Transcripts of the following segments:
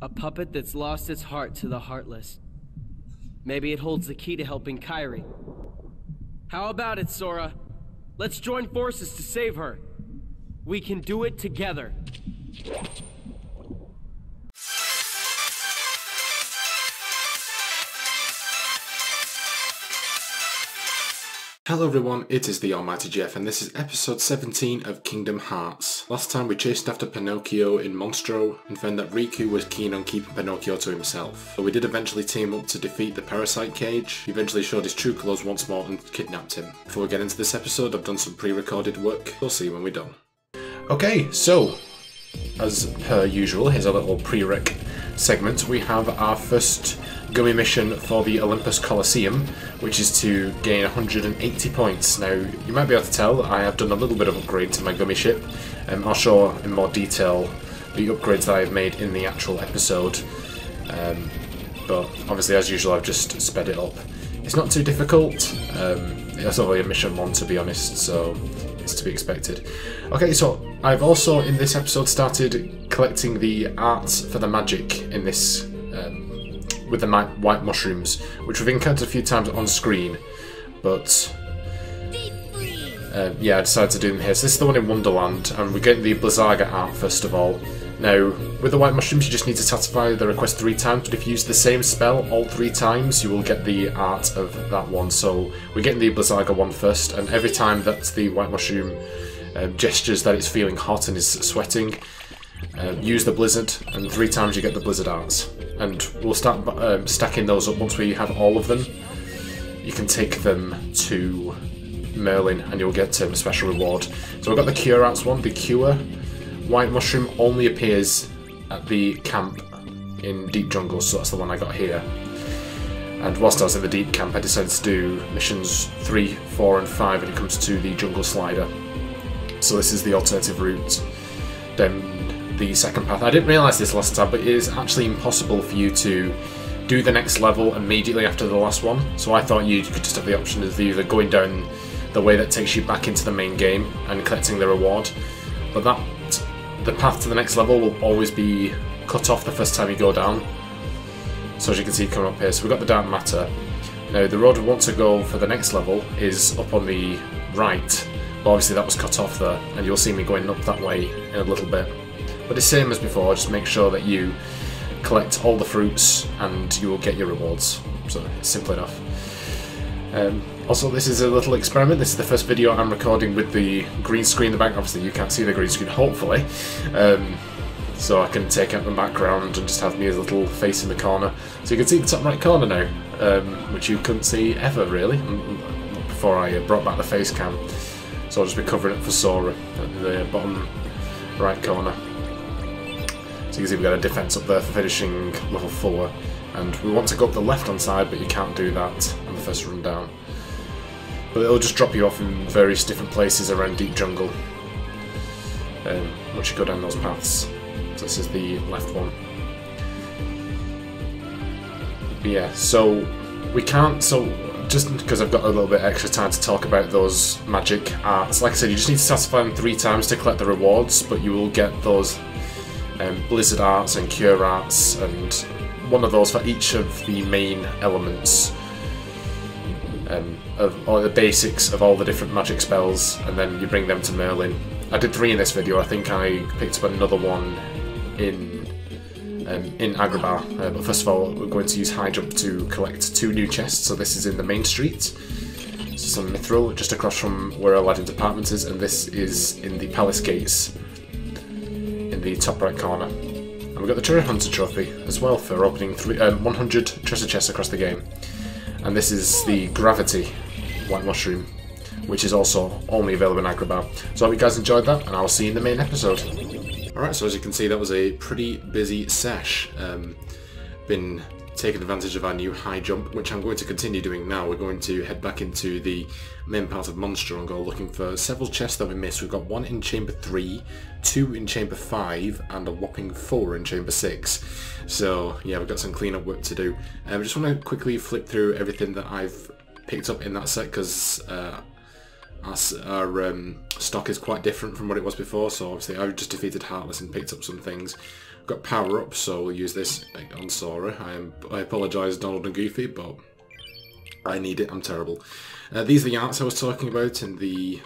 A puppet that's lost its heart to the heartless. Maybe it holds the key to helping Kairi. How about it, Sora? Let's join forces to save her. We can do it together. Hello everyone, it is the Almighty Jeff, and this is episode 17 of Kingdom Hearts. Last time we chased after Pinocchio in Monstro and found that Riku was keen on keeping Pinocchio to himself. But we did eventually team up to defeat the Parasite cage. He eventually showed his true colours once more and kidnapped him. Before we get into this episode, I've done some pre-recorded work. We'll see when we're done. Okay, so as per usual, here's a little pre-rec segment. We have our first Gummi mission for the Olympus Coliseum, which is to gain 180 points. Now, you might be able to tell I have done a little bit of upgrade to my Gummi ship. I'll show in more detail the upgrades that I've made in the actual episode. But obviously, as usual, I've just sped it up. It's not too difficult. It's only a mission 1, to be honest, so it's to be expected. Okay, so I've also in this episode started collecting the arts for the magic in this with the white mushrooms, which we've encountered a few times on screen, but yeah, I decided to do them here. So this is the one in Wonderland, and we're getting the Blizzaga art first of all. Now, with the white mushrooms you just need to satisfy the request 3 times, but if you use the same spell all 3 times you will get the art of that one. So we're getting the Blizzaga one first, and every time that the white mushroom gestures that it's feeling hot and is sweating, use the blizzard, and 3 times you get the blizzard arts. And we'll start stacking those up. Once we have all of them, you can take them to Merlin and you'll get a special reward. So we've got the Cure Arts one. The Cure white mushroom only appears at the camp in Deep Jungle, so that's the one I got here. And whilst I was in the Deep Camp I decided to do missions 3, 4 and 5 when it comes to the Jungle Slider. So this is the alternative route. Then the second path. I didn't realise this last time, but it is actually impossible for you to do the next level immediately after the last one. So I thought you could just have the option of either going down the way that takes you back into the main game and collecting the reward, but the path to the next level will always be cut off the first time you go down. So as you can see coming up here, so we've got the dark matter. Now the road we want to go for the next level is up on the right, but obviously that was cut off there, and you'll see me going up that way in a little bit. But it's same as before, just make sure that you collect all the fruits and you will get your rewards. So it's simple enough. Also, this is a little experiment. This is the first video I'm recording with the green screen in the back. Obviously you can't see the green screen, hopefully. So I can take out the background and just have me as a little face in the corner. So you can see the top right corner now, which you couldn't see ever really, before I brought back the face cam. So I'll just be covering it for Sora at the bottom right corner. So you can see we've got a defence up there for finishing level 4, and we want to go up the left hand side, but you can't do that on the first run down. But it'll just drop you off in various different places around Deep Jungle once you go down those paths. So this is the left one. But yeah, so we can't, so just because I've got a little bit extra time to talk about those magic arts, like I said, you just need to satisfy them 3 times to collect the rewards, but you will get those Blizzard arts and Cure arts, and one of those for each of the main elements or the basics of all the different magic spells, and then you bring them to Merlin. I did 3 in this video. I think I picked up another one in Agrabah, but first of all we're going to use high jump to collect 2 new chests. So this is in the main street, so some mithril just across from where Aladdin's apartment is, and this is in the palace gates in the top right corner. And we've got the Treasure Hunter trophy as well for opening 100 treasure chests across the game. And this is the Gravity white mushroom, which is also only available in Agrabah. So I hope you guys enjoyed that, and I'll see you in the main episode. Alright, so as you can see that was a pretty busy sesh. Been taking advantage of our new high jump, which I'm going to continue doing now. We're going to head back into the main part of Monstro and go looking for several chests that we missed. We've got 1 in Chamber 3, 2 in Chamber 5, and a whopping 4 in Chamber 6. So yeah, we've got some clean-up work to do. I just want to quickly flip through everything that I've picked up in that set, because our stock is quite different from what it was before. So obviously I've just defeated Heartless and picked up some things. got power up, so we'll use this on Sora. I apologise, Donald and Goofy, but I need it. I'm terrible. These are the arts I was talking about in the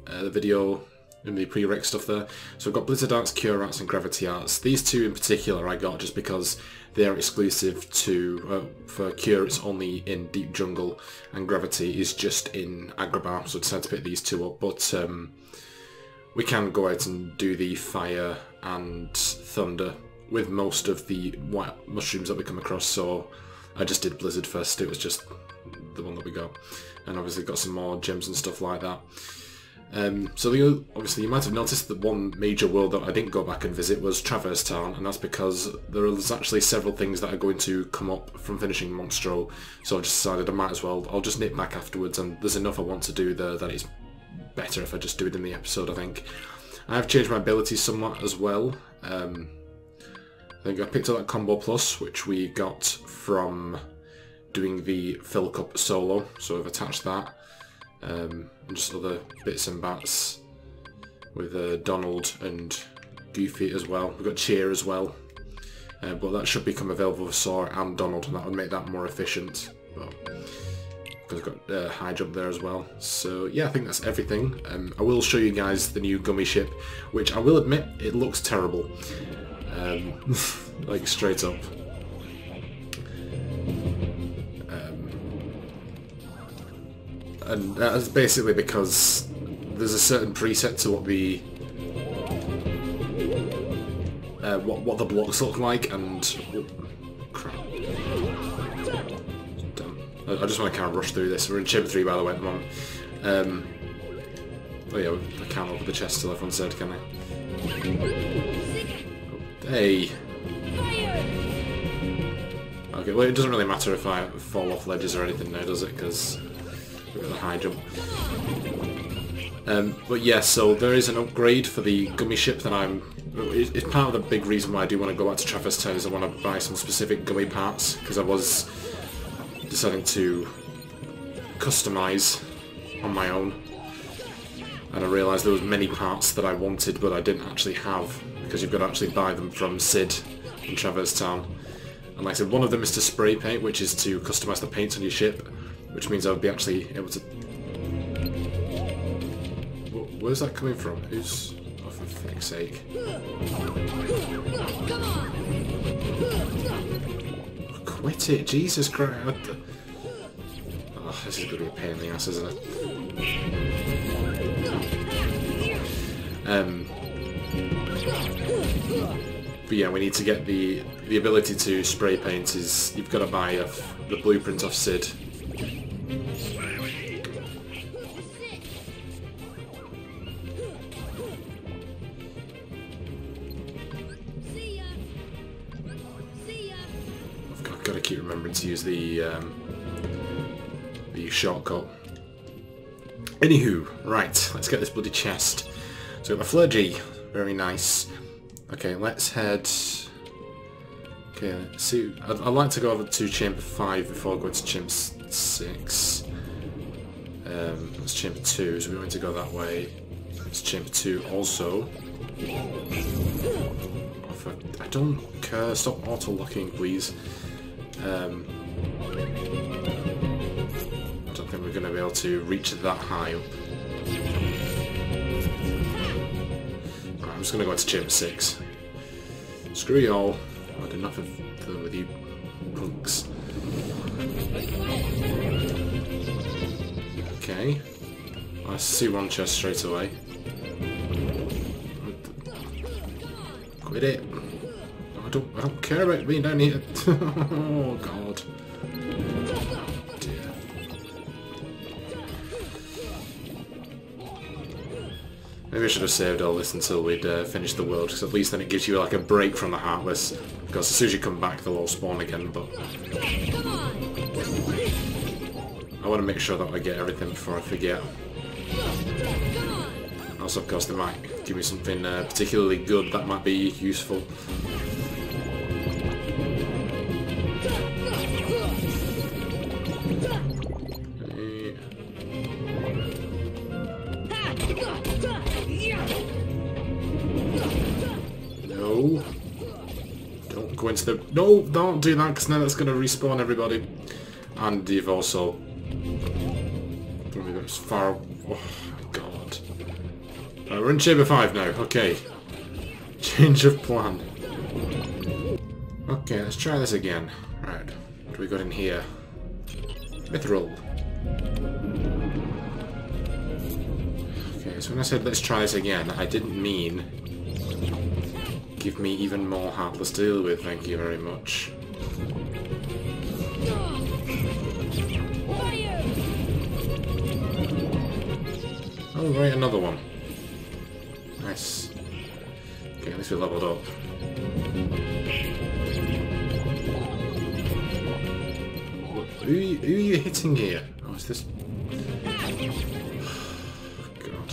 video, in the prereq stuff there. So I've got Blizzard Arts, Cure Arts and Gravity Arts. These two in particular I got just because they are exclusive to, for Cure it's only in Deep Jungle and Gravity is just in Agrabah, so I decided to pick these two up. But we can go out and do the Fire and Thunder with most of the white mushrooms that we come across, so I just did Blizzard first. It was just the one that we got, and obviously got some more gems and stuff like that. So obviously you might have noticed that one major world that I didn't go back and visit was Traverse Town, and that's because there's actually several things that are going to come up from finishing Monstro, so I just decided I might as well, I'll just nip back afterwards, and there's enough I want to do there that it's better if I just do it in the episode, I think. I have changed my abilities somewhat as well. I think I picked up that Combo Plus, which we got from doing the Fill Cup solo, so I've attached that. And just other bits and bats with Donald and Goofy as well. We've got Cheer as well, but that should become available for Sora and Donald, and that would make that more efficient. Because I've got high jump there as well. So yeah, I think that's everything. I will show you guys the new Gummi ship, which I will admit it looks terrible, like straight up. And that's basically because there's a certain preset to what the what the blocks look like, and oh, crap. Damn. I just want to kind of rush through this. We're in Chamber 3 by the way at the moment. Oh yeah, I can't open the chest till everyone said, can I? Oh, hey. Okay, well it doesn't really matter if I fall off ledges or anything now, does it? Because the high jump. But yeah, so there is an upgrade for the Gummi ship that it's part of the big reason why I do want to go back to Traverse Town, is I want to buy some specific Gummi parts, because I was deciding to customise on my own, and I realised there was many parts that I wanted but I didn't actually have, because you've got to actually buy them from Sid in Traverse Town. And like I said, one of them is to spray paint, which is to customise the paint on your ship, which means I would be actually able to... Where's that coming from? Who's... Oh, for fuck's sake. Oh, quit it, Jesus Christ. Oh, this is going to be a pain in the ass, isn't it? But yeah, we need to get the ability to spray paint. Is you've got to buy the blueprint off Sid. I've got to keep remembering to use the shortcut. Anywho, right, let's get this bloody chest. So we've got my Flurgy, very nice. Okay, let's head... Okay, let's see. I'd like to go over to Chamber 5 before going to Chamber 6. That's Chamber 2, so we're going to go that way. It's Chamber 2 also. I don't care, stop auto-locking, please. I don't think we're going to be able to reach that high up. Right, I'm just going to go into Chamber 6. Screw y'all. I've had enough of dealing with you punks. Okay. I see one chest straight away. Quit it. I don't care about being down here. Oh god. Dear. Maybe I should have saved all this until we'd finished the world, because at least then it gives you like a break from the Heartless. Because as soon as you come back, they'll all spawn again. But I want to make sure that I get everything before I forget. Also, of course, they might give me something particularly good that might be useful. No. go into the... No, don't do that, because now that's going to respawn everybody. And you've also... As far... Oh, God. Right, we're in Chamber 5 now. Okay. Change of plan. Okay, let's try this again. Right. What do we got in here? Mithril. Okay, so when I said let's try this again, I didn't mean give me even more Heartless to deal with, thank you very much. Oh, right, another one. Nice. Okay, at least we leveled up. Who are you hitting here? Oh, is this... God.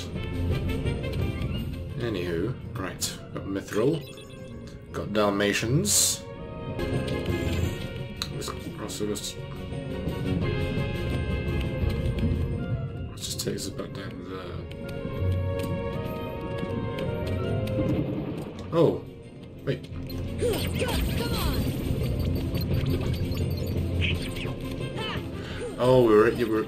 Anywho, right. Got Mithril. Got Dalmatians. Also just... Let's just take us back down there. Oh! Wait. Oh, we were...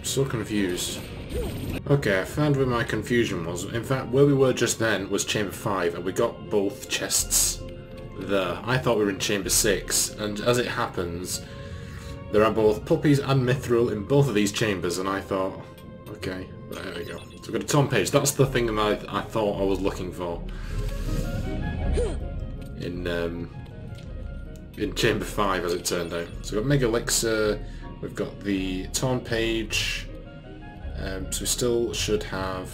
So confused. Okay, I found where my confusion was. In fact, where we were just then was Chamber 5, and we got both chests there. I thought we were in Chamber 6, and as it happens, there are both puppies and mithril in both of these chambers, and I thought, okay, there we go. So we've got a torn page. That's the thing that I thought I was looking for in Chamber 5, as it turned out. So we've got Mega Elixir, we've got the torn page, so we still should have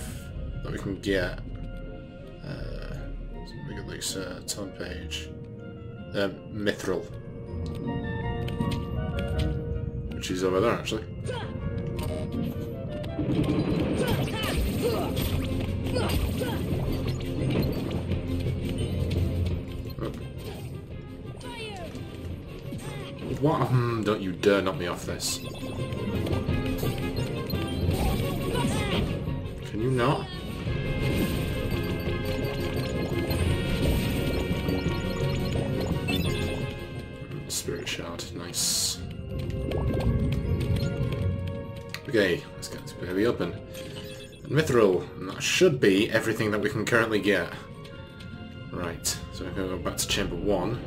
that we can get. So Mega Elixir, torn page, mithril, which is over there actually. What? Don't you dare knock me off this. Can you not? Spirit shard, nice. Okay, let's get this baby open. And mithril, and that should be everything that we can currently get. Right, so we're going to go back to Chamber 1.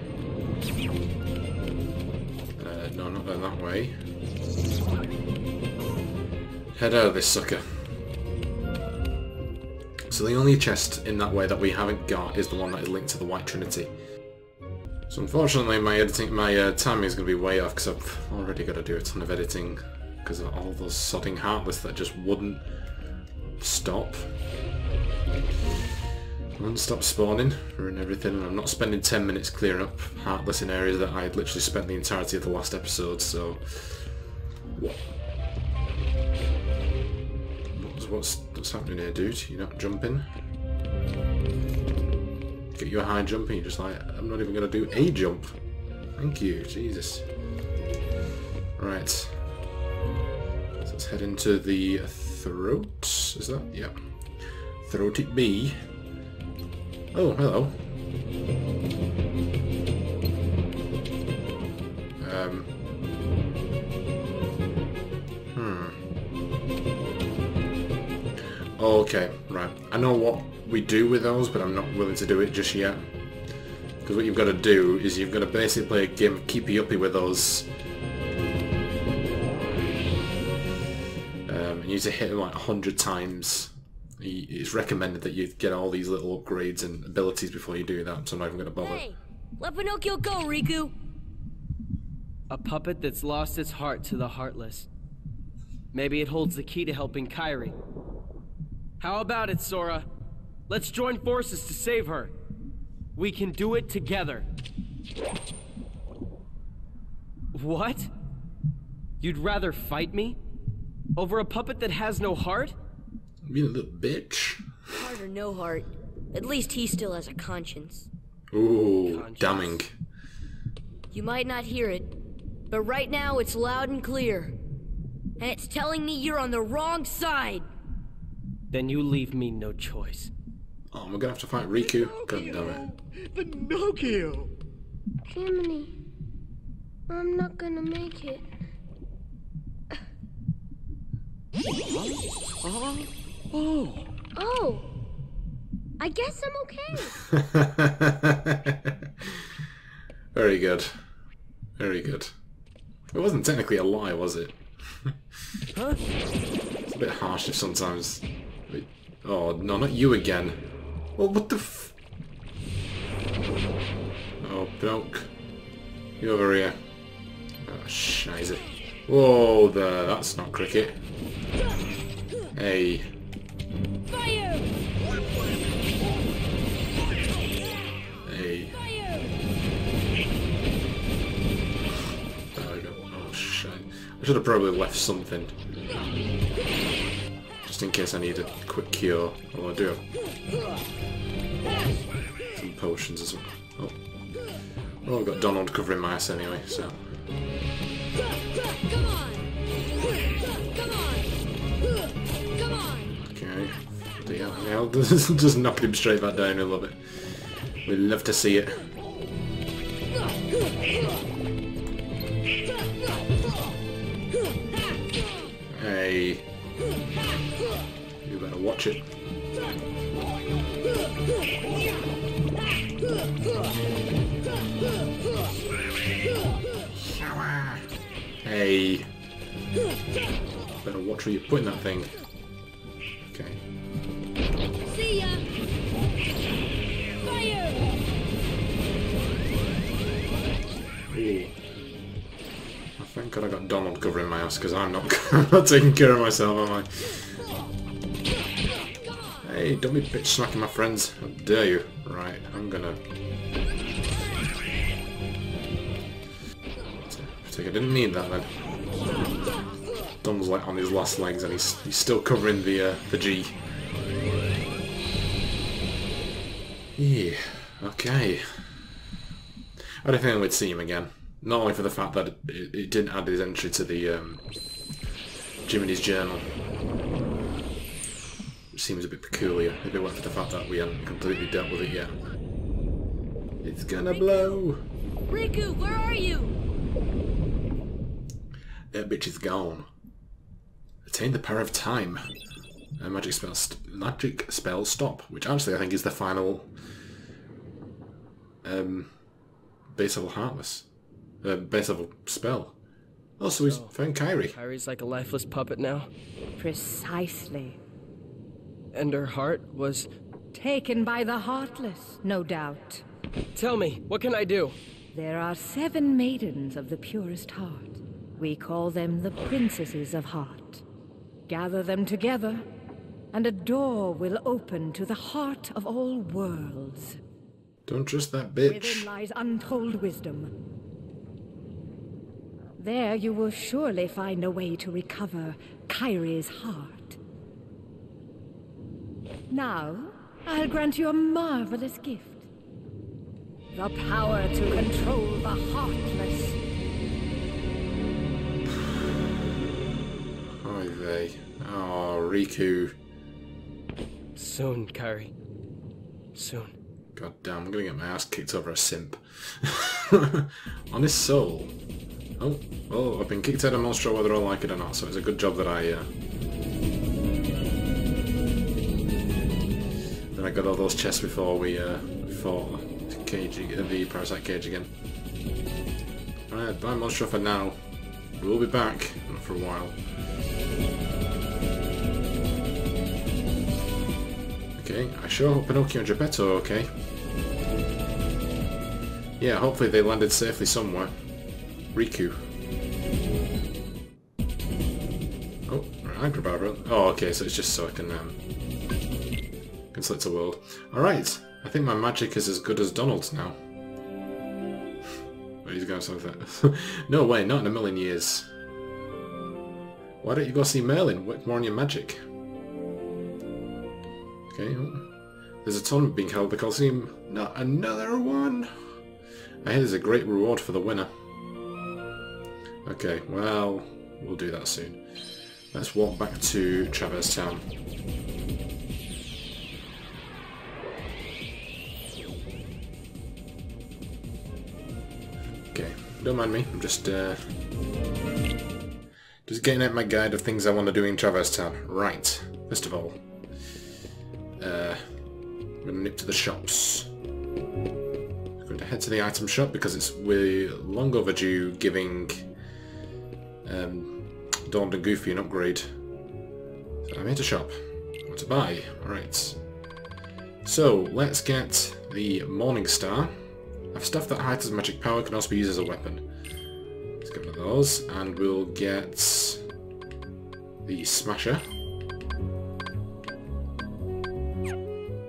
No, not going that way. Head out of this sucker. So the only chest in that way that we haven't got is the one that is linked to the White Trinity. So unfortunately my timing is going to be way off because I've already got to do a ton of editing because of all those sodding Heartless that just wouldn't stop. Wouldn't stop spawning and everything, and I'm not spending 10 minutes clearing up Heartless in areas that I had literally spent the entirety of the last episode, so... What's happening here, dude? You're not jumping? Get you a high jump and you're just like, I'm not even going to do a jump. Thank you, Jesus. Right. So let's head into the throat, is that? Yeah. Throat it be. Oh, hello. Oh, okay, right. I know what we do with those, but I'm not willing to do it just yet. Because what you've got to do is you've got to basically play a game of keepy-uppy with those. And you need to hit them like 100 times. It's recommended that you get all these little upgrades and abilities before you do that, so I'm not even going to bother. Hey, let Pinocchio go, Riku! A puppet that's lost its heart to the heartless. Maybe it holds the key to helping Kairi. How about it, Sora? Let's join forces to save her. We can do it together. What? You'd rather fight me? Over a puppet that has no heart? You little bitch. Heart or no heart, at least he still has a conscience. Ooh, damning. You might not hear it, but right now it's loud and clear. And it's telling me you're on the wrong side. Then you leave me no choice. Oh, we're gonna have to fight Riku. God damn it. Pinocchio! Jiminy, I'm not gonna make it. Oh, I guess I'm okay. Very good. Very good. It wasn't technically a lie, was it? Huh? It's a bit harsh if sometimes... Wait. Oh, no, not you again. Well, what the f... Oh, Pinocchio. You over here. Oh, scheisse. Whoa there, that's not cricket. Hey. Fire! Hey. There we go. Oh, shit. I should have probably left something. Just in case I need a quick cure. Although I do have some potions as well. Oh. Well, I've got Donald covering my ass anyway, so... Come on! Come on! Come on! Okay. Yeah, just knock him straight back down. I love it. We'd love to see it. Hey. You better watch it. Hey. Better watch where you're putting that thing. Okay. See ya! Fire! Ooh. I thank God I got Donald covering my ass, because I'm not taking care of myself, am I? Hey, don't be bitch smacking my friends. How dare you? Right, I'm gonna... I think I didn't need that then. Donald's like on his last legs and he's still covering the G. Yeah, okay. I don't think we'd see him again. Not only for the fact that it didn't add his entry to the Jiminy's journal. Which seems a bit peculiar, if it weren't for the fact that we hadn't completely dealt with it yet. It's gonna blow! Riku, where are you? That bitch is gone. Attain the power of time. Magic spell stop, which actually I think is the final base level heartless. Base level spell. Oh, so he's found Kairi. Kairi's like a lifeless puppet now. Precisely. And her heart was... Taken by the heartless, no doubt. Tell me, what can I do? There are 7 maidens of the purest heart. We call them the princesses of heart. Gather them together, and a door will open to the heart of all worlds. Don't trust that bitch. Within lies untold wisdom. There you will surely find a way to recover Kairi's heart. Now, I'll grant you a marvelous gift. The power to control the heartless. Oy vey. Oh, Riku. Soon, Kairi. Soon. God damn, I'm gonna get my ass kicked over a simp. On his soul. Oh, well, I've been kicked out of Monstro whether I like it or not, so it's a good job that I got all those chests before we fought the Parasite cage again. Alright, bye Monstro for now. We'll be back, not for a while. Okay, I sure hope Pinocchio and Geppetto are okay. Yeah, hopefully they landed safely somewhere. Riku. Oh, Agrabah. Oh, okay, so it's just so I can select a world. Alright, I think my magic is as good as Donald's now. Wait, he's going to something like that. No way, not in a million years. Why don't you go see Merlin? Work more on your magic. Okay, oh. There's a tournament being held at the Coliseum. Not another one! I hear there's a great reward for the winner. Okay, well, we'll do that soon. Let's walk back to Traverse Town. Okay, don't mind me. I'm just getting out my guide of things I want to do in Traverse Town. Right, first of all, I'm going to nip to the shops. I'm going to head to the item shop because we're long overdue giving Donald and Goofy an upgrade. So I'm here to shop. What to buy? Alright. So, let's get the Morning Star. I have stuff that hides magic power, can also be used as a weapon. Let's get one of those, and we'll get the Smasher.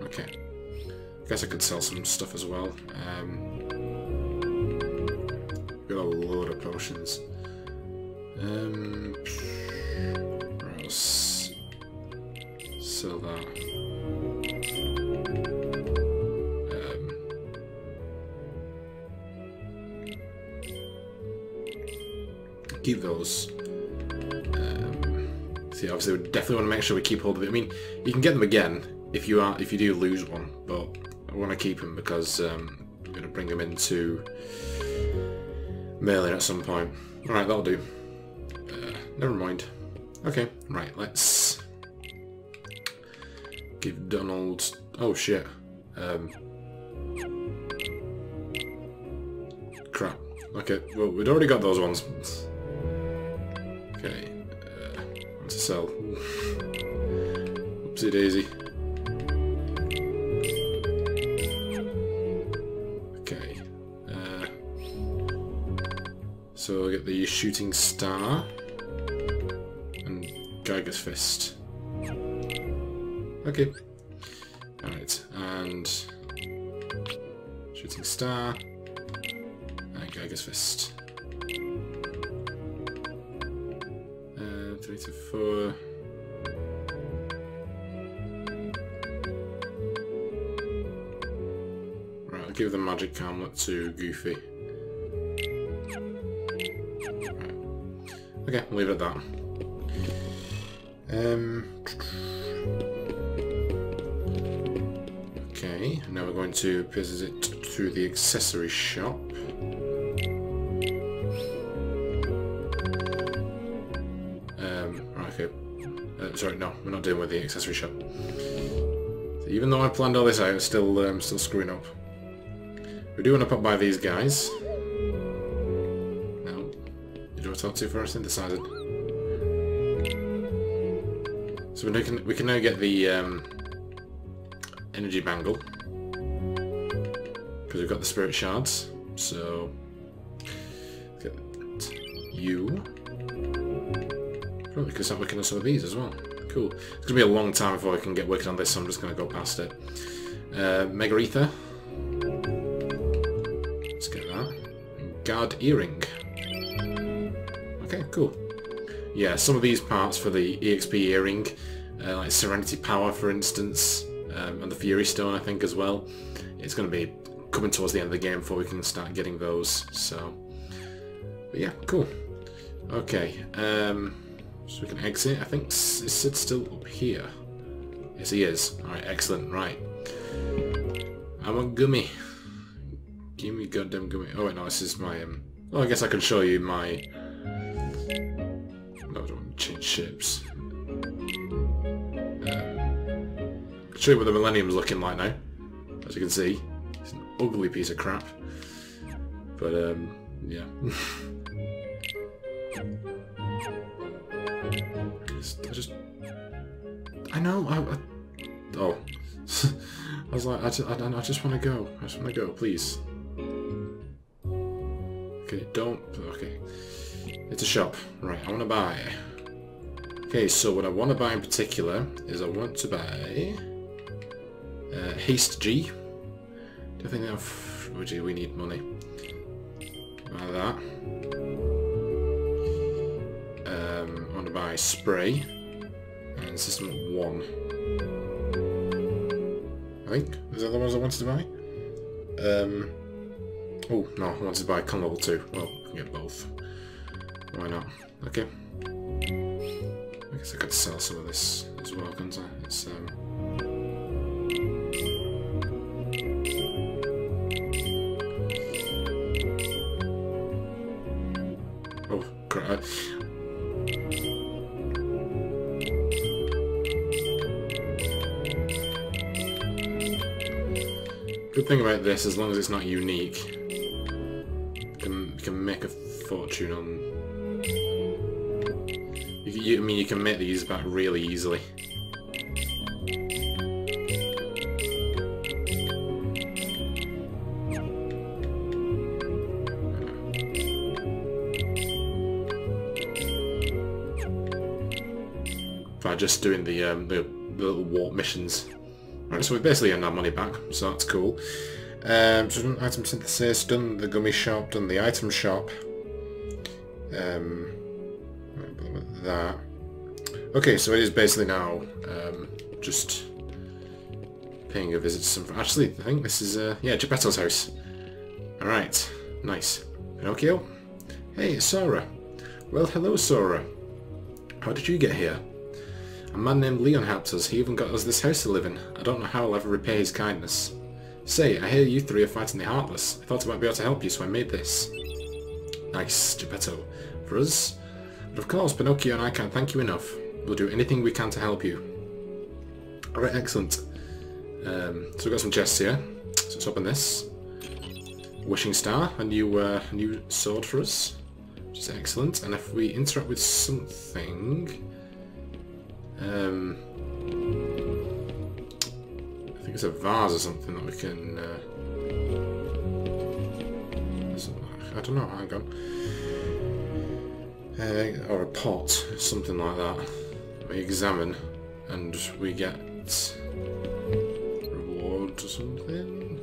Okay. I guess I could sell some stuff as well. Got a load of potions. Right, sell that. Keep those. See, obviously, we definitely want to make sure we keep hold of it. I mean, you can get them again if you do lose one, but I want to keep them because I'm going to bring them into Merlin at some point. All right, that'll do. Never mind. Okay, right. Let's give Donald. Oh shit. Crap. Okay. Well, we'd already got those ones. Okay, what to sell? Oopsie daisy. Okay, so we'll get the Shooting Star and Geiger's Fist. Okay, alright, and Shooting Star and Geiger's Fist. 3 to 4. Right, I'll give the magic armlet to Goofy. Right. Okay, we'll leave it at that. Okay, now we're going to visit to the accessory shop. Sorry, no, we're not dealing with the accessory shop. So even though I planned all this out, it's still screwing up. We do want to pop by these guys. No, you do want to talk to for a synthesizer. So we can now get the energy bangle because we've got the spirit shards. So let's get you. Probably because I'm working on some of these as well. Cool. It's going to be a long time before I can get working on this, so I'm just going to go past it. Mega Ether. Let's get that. Guard Earring. Okay, cool. Yeah, some of these parts for the EXP Earring, like Serenity Power, for instance, and the Fury Stone, I think, as well. It's going to be coming towards the end of the game before we can start getting those. So, but yeah, cool. Okay. So we can exit. I think is Sid still up here? Yes, he is. Alright, excellent. Right. I want Gummi. Give me goddamn Gummi. Oh wait, no, this is my... Well, I guess I can show you my... No, I don't want to change shapes. I'll show you what the Millennium's looking like now. As you can see. It's an ugly piece of crap. But, yeah. I know. Oh, I was like, I just want to go. I just want to go, please. Okay, don't. Okay, it's a shop, right? I want to buy. Okay, so what I want to buy in particular is I want to buy Haste G. Do I think that? Oh, gee, we need money. Buy that. I want to buy Spray. And System 1. I think. Is that the ones I wanted to buy? Oh, no, I wanted to buy Con Level 2. Well, I can get both. Why not? Okay. I guess I could sell some of this as well, couldn't I? It's oh, crap. Good thing about this, as long as it's not unique, you can make a fortune on. I mean, you can make these back really easily. By just doing the little warp missions. Right, so we basically earned our money back, so that's cool. So done item synthesis, done the gummy shop, done the item shop. That. Okay, so it is basically now just paying a visit to some. Actually, I think this is yeah, Geppetto's house. All right, nice. Pinocchio. Hey, Sora. Well, hello, Sora. How did you get here? A man named Leon helped us. He even got us this house to live in. I don't know how I'll ever repay his kindness. Say, I hear you three are fighting the Heartless. I thought I might be able to help you, so I made this. Nice, Geppetto. For us? But of course, Pinocchio and I can't thank you enough. We'll do anything we can to help you. Alright, excellent. So we've got some chests here. So let's open this. Wishing Star, a new sword for us. Which is excellent. And if we interact with something... I think it's a vase or something that we can... I don't know, hang on. Or a pot, something like that. We examine and we get reward or something.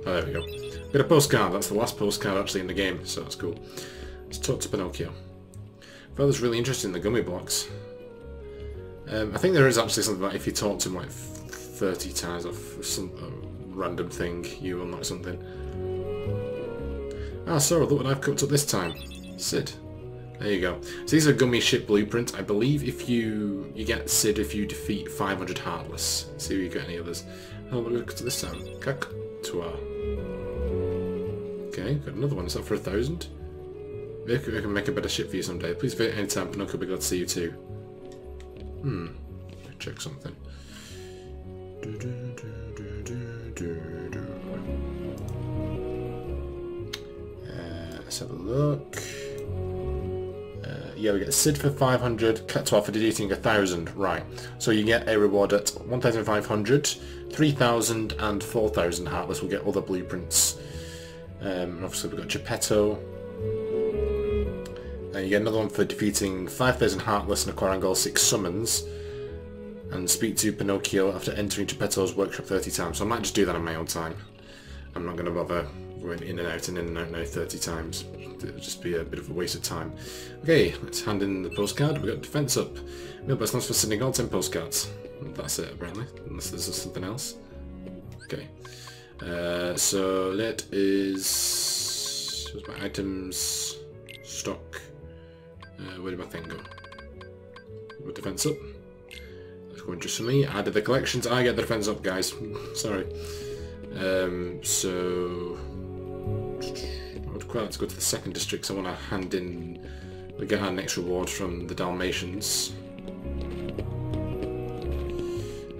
Oh, there we go. We got a postcard. That's the last postcard actually in the game, so that's cool. Let's talk to Pinocchio. Father's really interested in the gummy blocks. I think there is actually something that if you talk to him like 30 times or some random thing, you unlock something. Ah, Sora, look what I've cooked up this time. Sid. There you go. So these are gummy ship blueprints. I believe if you get Sid if you defeat 500 Heartless. Let's see if you get any others. Oh, what have we cooked up this time? Cactua. Okay, got another one. Is that for 1,000? Maybe we can make a better ship for you someday. Please visit anytime. Pinocchio will be glad to see you too. Check something. Let's have a look. Yeah, we get Sid for 500, Cactua for defeating 1,000. Right. So you get a reward at 1,500, 3,000 and 4,000 Heartless. We'll get other blueprints. And obviously we've got Geppetto. And you get another one for defeating 5,000 Heartless and acquiring all 6 summons. And speak to Pinocchio after entering Geppetto's workshop 30 times. So I might just do that on my own time. I'm not going to bother going in and out now 30 times. It'll just be a bit of a waste of time. Okay, let's hand in the postcard. We've got defense up. Mailbox thanks for sending all 10 postcards. That's it apparently, unless there's something else. Okay. So that is... where's my items? Stock. Where did my thing go? With defense up. That's going just for me. I did the collections. I get the defense up, guys. Sorry. So I would quite like to go to the second district. So I want to hand in. We get our next reward from the Dalmatians,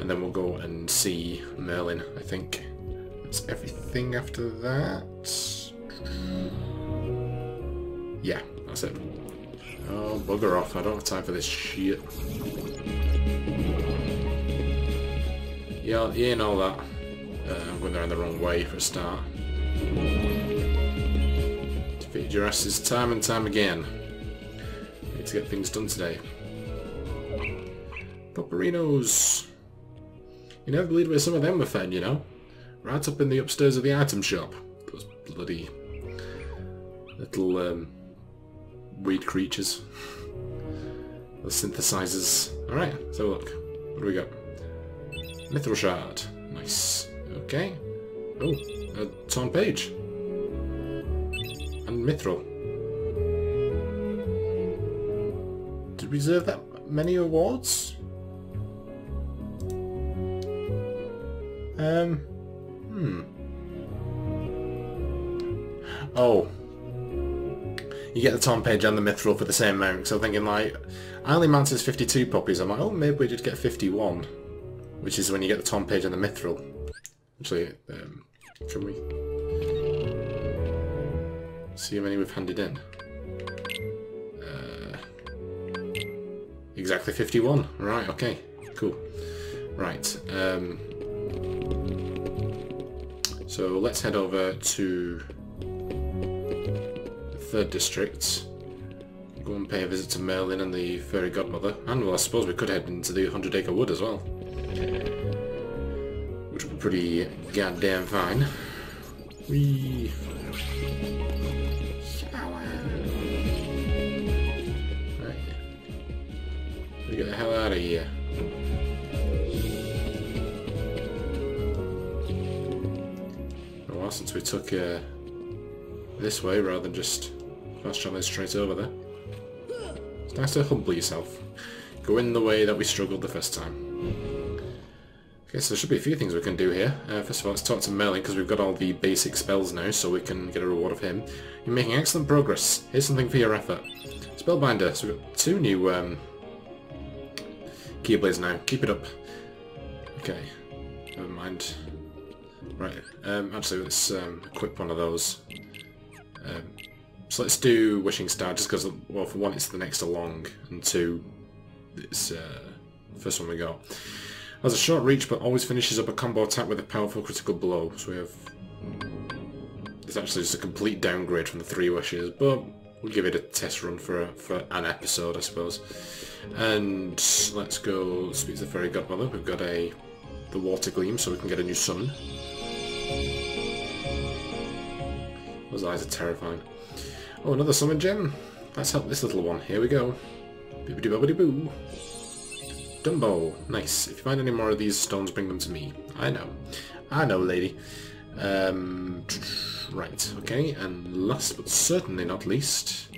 and then we'll go and see Merlin. I think that's everything after that. Yeah, that's it. Oh, bugger off. I don't have time for this shit. Yeah, and all that. I'm going down the wrong way for a start. Defeated your asses time and time again. Need to get things done today. Popperinos! You never believed where some of them were fed, you know? Right up in the upstairs of the item shop. Those bloody little weed creatures. Those synthesizers. Alright, so look. What do we got? Mithril shard. Nice. Okay. Oh, a torn page. And Mithril. Did we deserve that many awards? Oh. You get the Tom page and the Mithril for the same amount, so I'm thinking like, I only mounted 52 puppies, I'm like, oh maybe we did get 51. Which is when you get the Tom page and the Mithril. Actually, can we see how many we've handed in? Exactly 51. Right, okay. Cool. Right. So let's head over to the 3rd district. Go and pay a visit to Merlin and the fairy godmother. And well, I suppose we could head into the 100-acre wood as well. Which would be pretty goddamn fine. Whee! Right. We get the hell out of here. A while since we took this way rather than just fast traveling straight over there. It's nice to humble yourself. Go in the way that we struggled the first time. Okay, so there should be a few things we can do here. First of all, let's talk to Merlin, because we've got all the basic spells now, so we can get a reward of him. You're making excellent progress. Here's something for your effort. Spellbinder. So we've got 2 new Keyblades now. Keep it up. Okay. Never mind. Right. Actually, let's equip one of those. So let's do Wishing Star, just because, well, for 1, it's the next along, and 2, it's the first one we got. Has a short reach, but always finishes up a combo attack with a powerful critical blow. So we have... It's actually just a complete downgrade from the 3 wishes, but we'll give it a test run for an episode, I suppose. And let's go speak to the fairy godmother. We've got the water gleam, so we can get a new summon. Those eyes are terrifying. Oh, another summon gem. Let's help this little one. Here we go. Bibbidi-bobbidi-boo. Dumbo. Nice. If you find any more of these stones, bring them to me. I know. I know, lady. Right, okay, and last but certainly not least,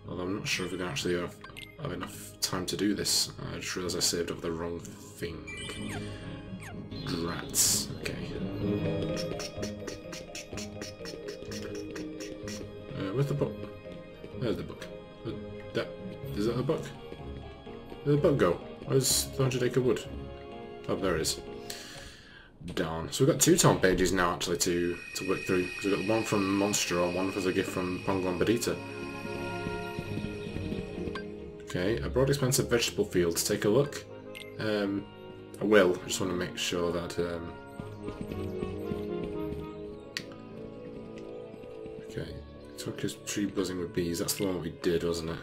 although I'm not sure if we can actually have enough time to do this. I just realised I saved up the wrong thing. Rats. Okay. Where's the book? There's the book. Is that the book? Where'd the book go? Where's the 100-acre wood? Oh, there it is. Darn. So we've got 2 Tom pages now, actually, to work through. So we've got one from Monstro and one as a gift from Pongo and Perdita. Okay, a broad expansive vegetable field. Take a look. I will. I just want to make sure that... Okay. Took his tree buzzing with bees. That's the one we did, wasn't it?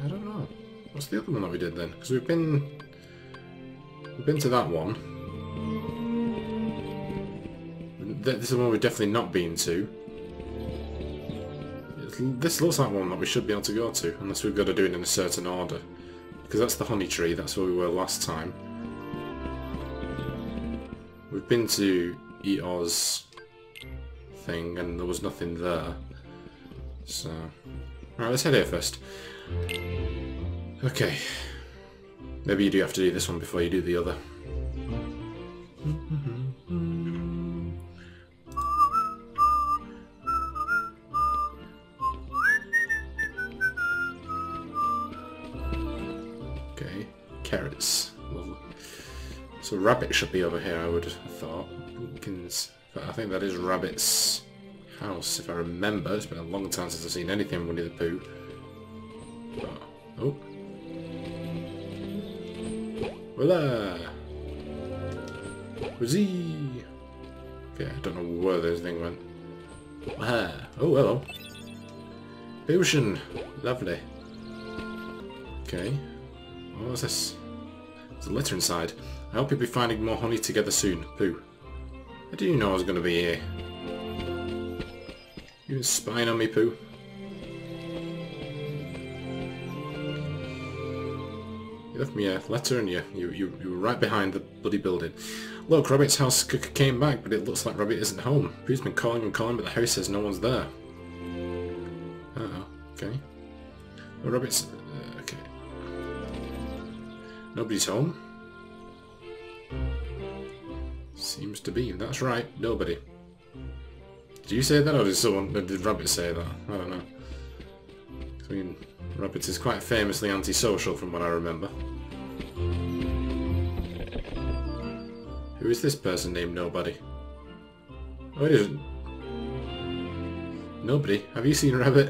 I don't know. What's the other one that we did then? Because we've been to that one. This is the one we've definitely not been to. This looks like one that we should be able to go to, unless we've got to do it in a certain order. Because that's the honey tree, that's where we were last time. We've been to Eos thing, and there was nothing there. So... Alright, let's head here first. Okay. Maybe you do have to do this one before you do the other. Okay, carrots. Lovely. So Rabbit should be over here, I would have thought. Pumpkins. But I think that is Rabbit's house, if I remember. It's been a long time since I've seen anything Winnie the Pooh. Oh. Voila! Whoozee! Okay, I don't know where this thing went. Ah! Oh, hello. Potion! Lovely. Okay. What was this? There's a letter inside. I hope you'll be finding more honey together soon, Pooh. How do you know I was going to be here? You been spying on me, Pooh? left me a letter and you were right behind the bloody building. Look, Rabbit's house came back, but it looks like Rabbit isn't home. Pooh's been calling and calling, but the house says no one's there. Uh-oh, okay. Oh, Rabbit's... okay. Nobody's home? Seems to be. That's right, nobody. Did you say that, or did Rabbit say that? I don't know. I mean, Rabbit is quite famously antisocial from what I remember. Who is this person named Nobody? Oh, it isn't. Nobody? Have you seen Rabbit?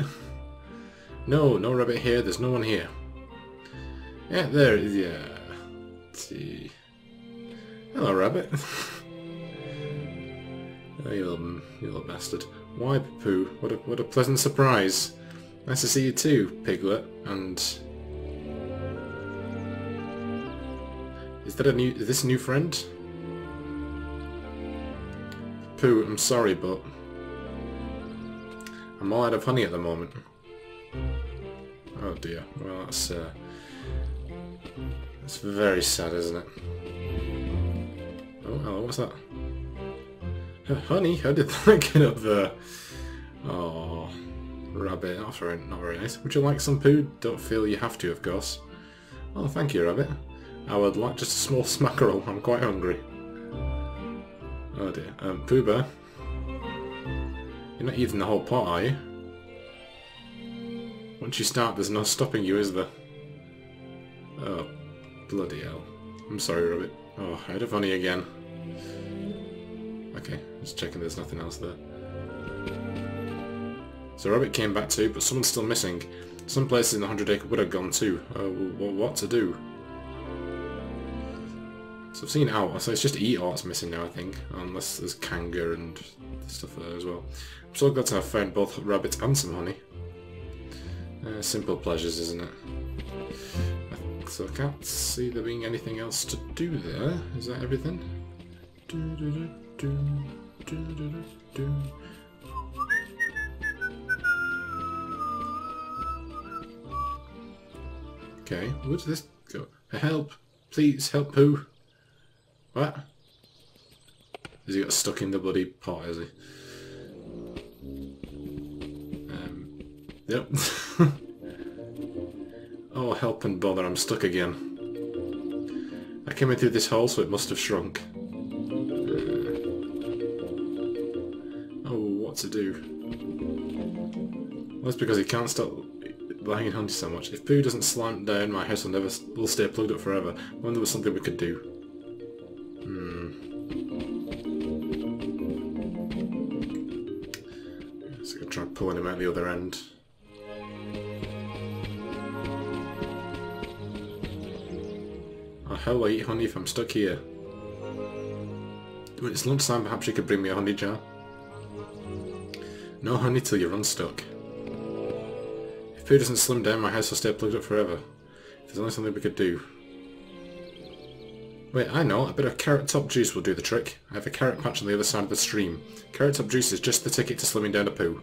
No, no Rabbit here. There's no one here. Yeah, there it is. Yeah. Let's see. Hello, Rabbit. Oh, you little bastard. Why, Pooh? What a pleasant surprise. Nice to see you too, Piglet. And is this a new friend? Pooh, I'm sorry, but I'm all out of honey at the moment. Oh dear. Well, that's very sad, isn't it? Oh, hello, what's that? Honey, how did that get up there? Oh, Rabbit, not very nice. Would you like some Pooh? Don't feel you have to, of course. Oh, thank you, Rabbit. I would like just a small smackerel. I'm quite hungry. Oh dear. Pooh Bear, you're not eating the whole pot, are you? Once you start, there's no stopping you, is there? Oh, bloody hell. I'm sorry, Rabbit. Oh, out of honey again. Okay, just checking there's nothing else there. So Rabbit came back too, but someone's still missing. Some places in the 100-acre wood are gone too. What to do? So I've seen Owl, so it's just Eeyore's missing now, I think. Unless there's Kanga and stuff there as well. I'm so glad to have found both Rabbit and some honey. Simple pleasures, isn't it? So I can't see there being anything else to do there. Is that everything? Okay, where does this go? Help! Please, help Pooh! What? Has he got stuck in the bloody pot, has he? Yep. Oh, help and bother, I'm stuck again. I came in through this hole, so it must have shrunk. Oh, what to do? Well, that's because he can't stop lying in honey so much. If Pooh doesn't slant down, my house will stay plugged up forever. I wonder there was something we could do. So I can try pulling him out the other end. Oh, how will I eat honey if I'm stuck here? When it's lunchtime, perhaps you could bring me a honey jar. No honey till you're unstuck. If Pooh doesn't slim down, my house will stay plugged up forever. If there's only something we could do. Wait, I know. A bit of carrot top juice will do the trick. I have a carrot patch on the other side of the stream. Carrot top juice is just the ticket to slimming down a Pooh.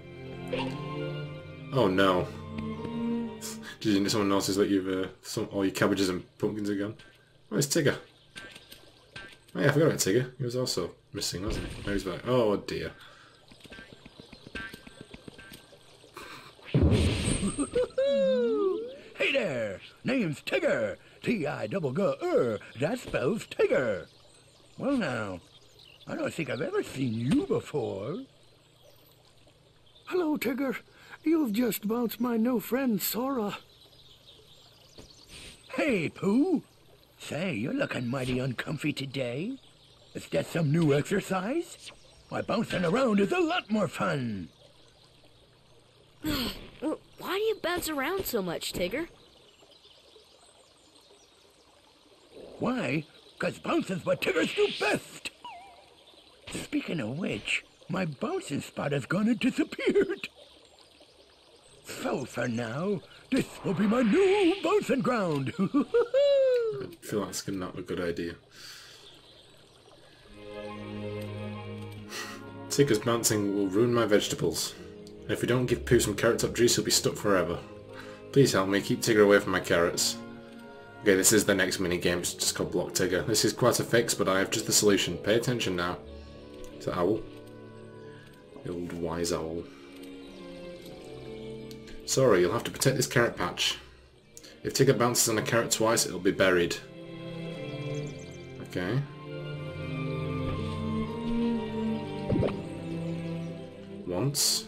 Oh no. Did someone notice that you've all your cabbages and pumpkins are gone? Where's Tigger? Oh yeah, I forgot about Tigger. He was also missing, wasn't he? Now he's back. Oh dear. Hey there! Name's Tigger! T-I-G-G-R, that spells Tigger! Well now, I don't think I've ever seen you before. Hello, Tigger. You've just bounced my new friend, Sora. Hey, Pooh! Say, you're looking mighty uncomfy today. Is that some new exercise? Why, bouncing around is a lot more fun. Why do you bounce around so much, Tigger? Why? 'Cause bouncing's what Tiggers do best. Speaking of which, my bouncing spot has gone and disappeared. So for now, this will be my new bouncing ground. I feel that's not a good idea. Tigger's bouncing will ruin my vegetables. And if we don't give Pooh some carrot top juice, he'll be stuck forever. Please help me, keep Tigger away from my carrots. Okay, this is the next mini-game, it's just called Block Tigger. This is quite a fix, but I have just the solution. Pay attention now. It's an owl. The old wise owl. Sorry, you'll have to protect this carrot patch. If Tigger bounces on a carrot twice, it'll be buried. Okay. Once.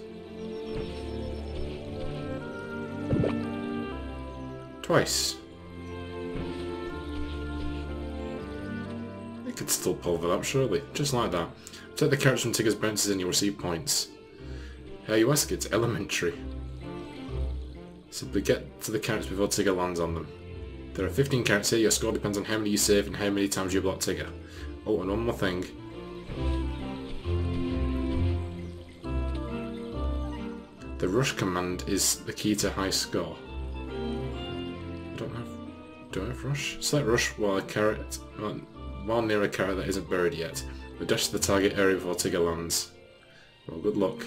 Twice. You could still pull that up, surely. Just like that. Take the carrots from Tigger's bounces and you'll receive points. How you ask, it's elementary. Simply get to the carrots before Tigger lands on them. There are 15 carrots here, your score depends on how many you save and how many times you block Tigger. Oh, and one more thing. The rush command is the key to high score. Do I have rush? Select rush while near a carrot that isn't buried yet. We dash to the target area before Tigger lands. Well, good luck.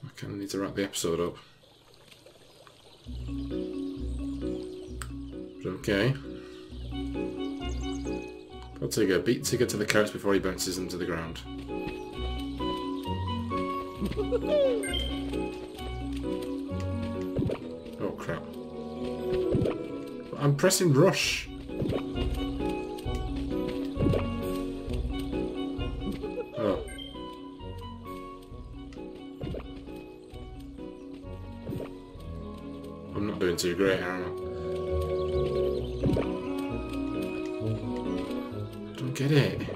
I kind of need to wrap the episode up. Okay. Go Tigger. Beat Tigger to the carrots before he bounces them to the ground. Oh crap. I'm pressing rush. Oh. I'm not doing too great, am I? Don't get it.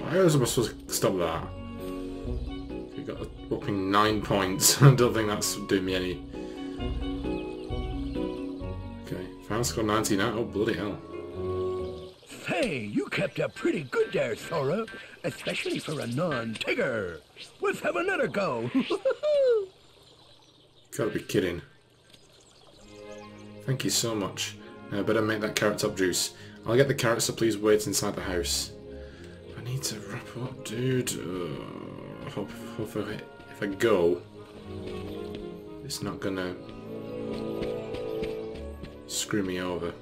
How was I supposed to stop that? We got a whopping 9 points. I don't think that's doing me any. Okay, final score 99. Oh bloody hell! Hey, you kept up pretty good there, Sora, especially for a non-Tigger. Let's have another go. Gotta be kidding. Thank you so much. Now I better make that carrot top juice. I'll get the carrots, so please wait inside the house. I need to wrap up, dude. Hopefully, if I go, it's not gonna screw me over.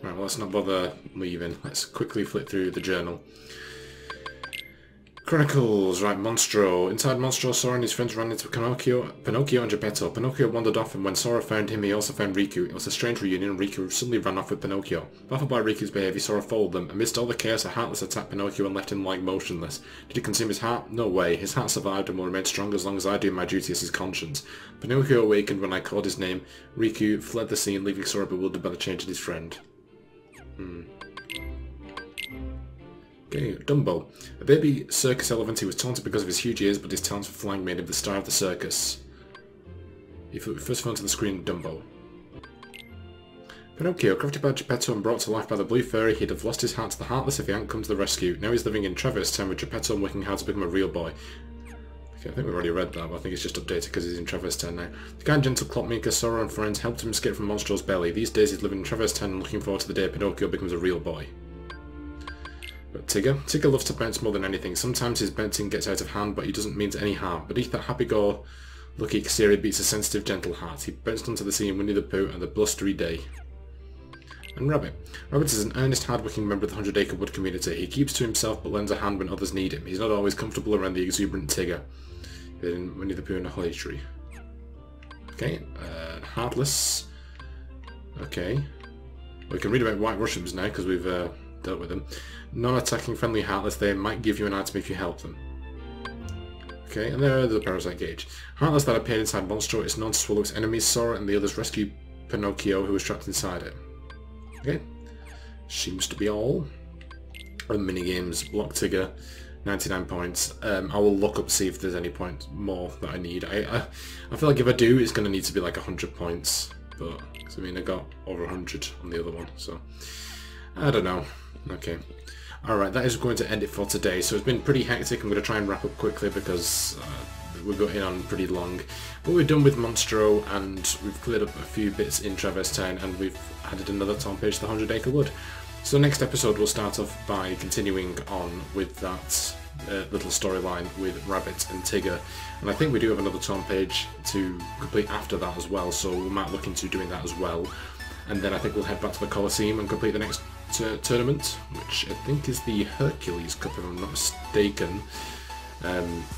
Right, well, let's not bother leaving. Let's quickly flip through the journal. Chronicles, right, Monstro. Inside Monstro, Sora and his friends ran into Pinocchio and Geppetto. Pinocchio wandered off, and when Sora found him, he also found Riku. It was a strange reunion, and Riku suddenly ran off with Pinocchio. Baffled by Riku's behaviour, Sora followed them. Amidst all the chaos, a Heartless attacked Pinocchio and left him lying motionless. Did he consume his heart? No way. His heart survived and will remain strong as long as I do my duty as his conscience. Pinocchio awakened when I called his name. Riku fled the scene, leaving Sora bewildered by the change in his friend. Okay, Dumbo. A baby circus elephant, he was taunted because of his huge ears, but his talents for flying made him the star of the circus. He first fell to the screen, Dumbo. Pinocchio, crafted by Geppetto and brought to life by the Blue Fairy, he'd have lost his heart to the Heartless if he hadn't come to the rescue. Now he's living in Traverse Town with Geppetto and working hard to become a real boy. Okay, I think we've already read that, but I think it's just updated because he's in Traverse Town now. The kind gentle clockmaker, Sora and friends helped him escape from Monstro's belly. These days he's living in Traverse Town and looking forward to the day Pinocchio becomes a real boy. But Tigger loves to bounce more than anything. Sometimes his bouncing gets out of hand, but he doesn't mean any harm. Beneath that happy-go-lucky exterior beats a sensitive, gentle heart. He bounced onto the scene in Winnie the Pooh and the blustery day. And Rabbit. Rabbit is an earnest, hard-working member of the 100 Acre Wood community. He keeps to himself but lends a hand when others need him. He's not always comfortable around the exuberant Tigger. In Winnie the Pooh and a Holly Tree. Okay, Heartless. Okay. We can read about White Russians now because we've dealt with them. Non-attacking friendly Heartless, they might give you an item if you help them. Okay, and there are the Parasite Gauge. Heartless that appeared inside Monstro is known to swallow its enemies. Sora and the others rescue Pinocchio, who was trapped inside it. Okay, seems to be all. And minigames, Block Tigger, 99 points. I will look up, see if there's any points more that I need. I feel like if I do, it's going to need to be like 100 points. but I mean I got over 100 on the other one, so I don't know. Okay. Alright, that is going to end it for today. So it's been pretty hectic. I'm going to try and wrap up quickly because we're going on pretty long. But we're done with Monstro, and we've cleared up a few bits in Traverse Town, and we've added another town page to the 100 Acre Wood. So next episode we'll start off by continuing on with that little storyline with Rabbit and Tigger. And I think we do have another town page to complete after that as well, so we might look into doing that as well. And then I think we'll head back to the Coliseum and complete the next tournament, which I think is the Hercules Cup if I'm not mistaken.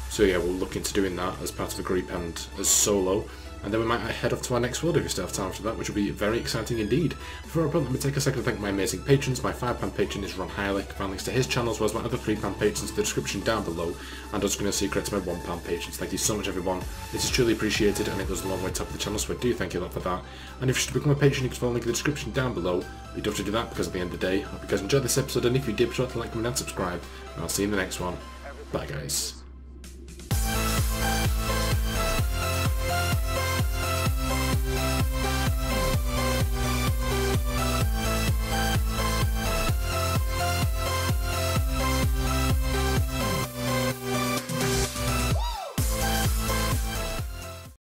So yeah, we'll look into doing that as part of a group and as solo. And then we might head off to our next world if we still have time after that, which will be very exciting indeed. Before I let me take a second to thank my amazing patrons. My £5 patron is Ron Heilich. Find links to his channel as well as my other £3 patrons in the description down below. And also going to secret to my £1 patrons. Thank you so much everyone. This is truly appreciated and it goes a long way to help the channel, so I do thank you a lot for that. And if you should become a patron, you can follow the link in the description down below. You don't have to do that because at the end of the day, I hope you guys enjoyed this episode, and if you did, be sure to like, comment and subscribe. And I'll see you in the next one. Bye guys.